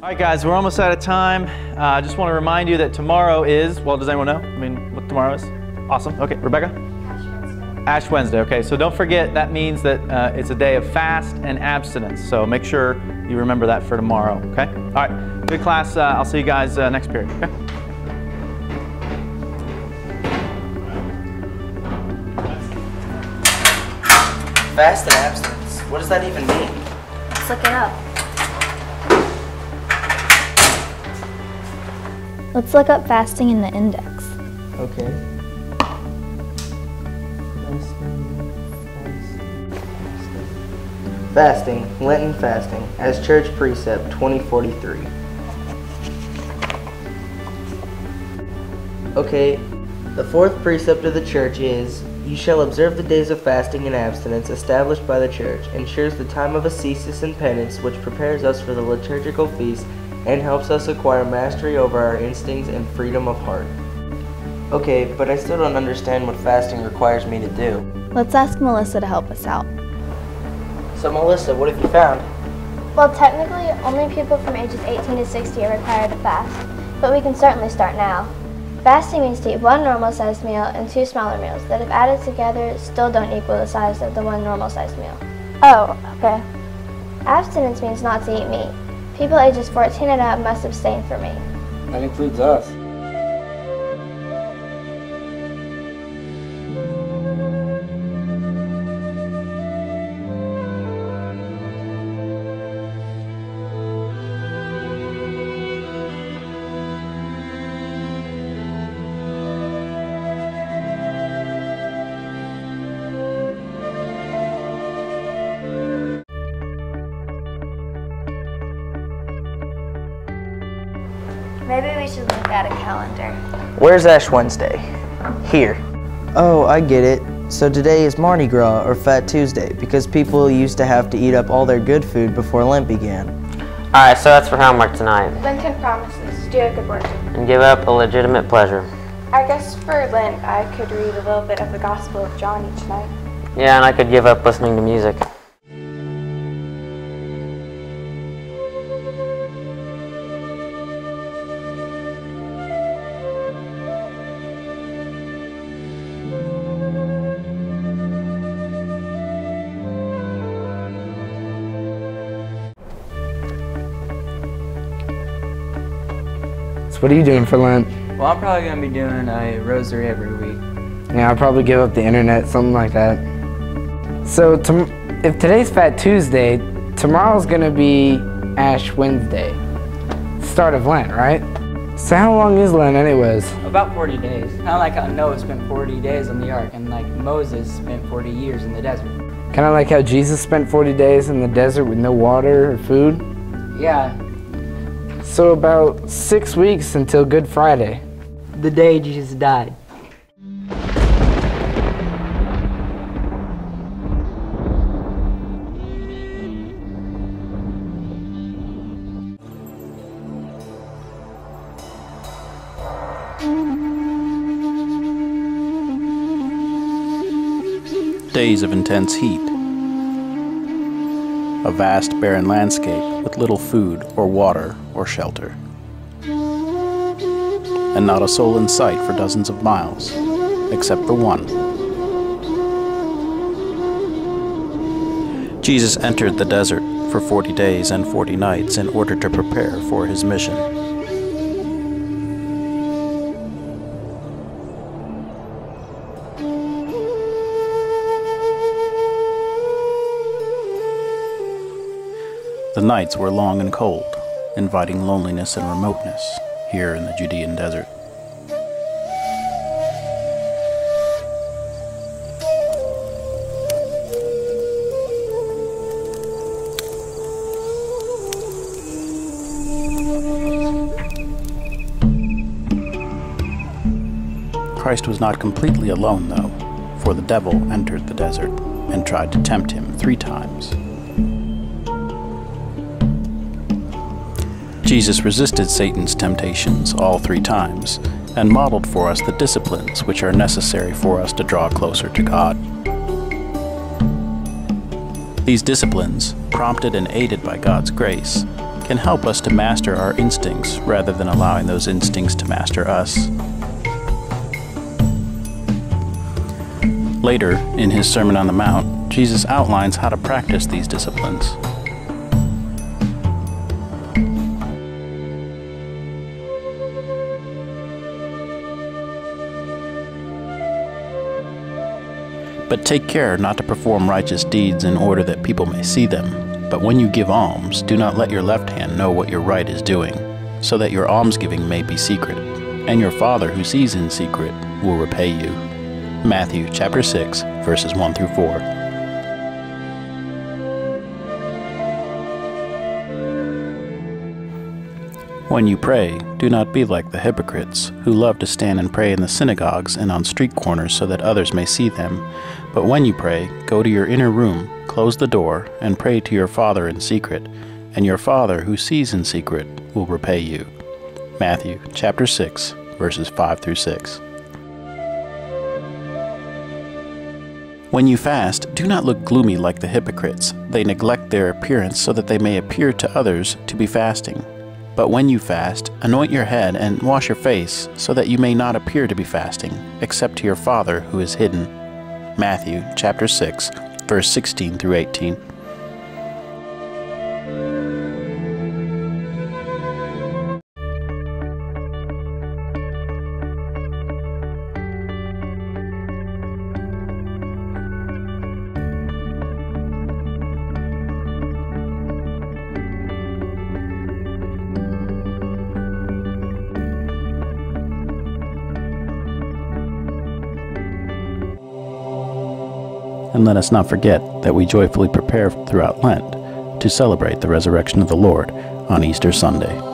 All right, guys, we're almost out of time. I just want to remind you that tomorrow is, well, does anyone know? I mean, what tomorrow is? Awesome. Okay, Rebecca? Ash Wednesday. Ash Wednesday. Okay, so don't forget that means that it's a day of fast and abstinence. So make sure you remember that for tomorrow, okay? All right, good class. I'll see you guys next period, okay? Fast and abstinence. What does that even mean? Let's look it up. Let's look up fasting in the index. Okay. Fasting, Lenten fasting, as church precept 2043. Okay, the fourth precept of the church is, you shall observe the days of fasting and abstinence established by the church, ensures the time of ascesis and penance, which prepares us for the liturgical feast and helps us acquire mastery over our instincts and freedom of heart. Okay, but I still don't understand what fasting requires me to do. Let's ask Melissa to help us out. So Melissa, what have you found? Well, technically, only people from ages 18 to 60 are required to fast, but we can certainly start now. Fasting means to eat one normal-sized meal and 2 smaller meals that, if added together, still don't equal the size of the one normal-sized meal. Oh, okay. Abstinence means not to eat meat. People ages 14 and up must abstain from meat. That includes us. Maybe we should look at a calendar. Where's Ash Wednesday? Here. Oh, I get it. So today is Mardi Gras, or Fat Tuesday, because people used to have to eat up all their good food before Lent began. Alright, so that's for homework tonight. Lenten promises, do a good work. And give up a legitimate pleasure. I guess for Lent, I could read a little bit of the Gospel of John each night. Yeah, and I could give up listening to music. What are you doing for Lent? Well, I'm probably going to be doing a rosary every week. Yeah, I'll probably give up the internet, something like that. So, if today's Fat Tuesday, tomorrow's going to be Ash Wednesday. Start of Lent, right? So how long is Lent anyways? About 40 days. Kind of like how Noah spent 40 days on the ark, and like Moses spent 40 years in the desert. Kind of like how Jesus spent 40 days in the desert with no water or food? Yeah. So about 6 weeks until Good Friday. The day Jesus died. Days of intense heat. A vast barren landscape with little food or water or shelter. And not a soul in sight for dozens of miles, except for one. Jesus entered the desert for 40 days and 40 nights in order to prepare for his mission. The nights were long and cold, inviting loneliness and remoteness here in the Judean desert. Christ was not completely alone, though, for the devil entered the desert and tried to tempt him 3 times. Jesus resisted Satan's temptations all 3 times and modeled for us the disciplines which are necessary for us to draw closer to God. These disciplines, prompted and aided by God's grace, can help us to master our instincts rather than allowing those instincts to master us. Later, in his Sermon on the Mount, Jesus outlines how to practice these disciplines. But take care not to perform righteous deeds in order that people may see them. But when you give alms, do not let your left hand know what your right is doing, so that your almsgiving may be secret, and your Father who sees in secret will repay you. Matthew chapter 6, verses 1 through 4. When you pray, do not be like the hypocrites, who love to stand and pray in the synagogues and on street corners so that others may see them. But when you pray, go to your inner room, close the door, and pray to your Father in secret, and your Father who sees in secret will repay you. Matthew chapter 6, verses 5 through 6. When you fast, do not look gloomy like the hypocrites. They neglect their appearance so that they may appear to others to be fasting. But when you fast, anoint your head and wash your face, so that you may not appear to be fasting, except to your Father who is hidden. Matthew chapter 6, verse 16 through 18. And let us not forget that we joyfully prepare throughout Lent to celebrate the resurrection of the Lord on Easter Sunday.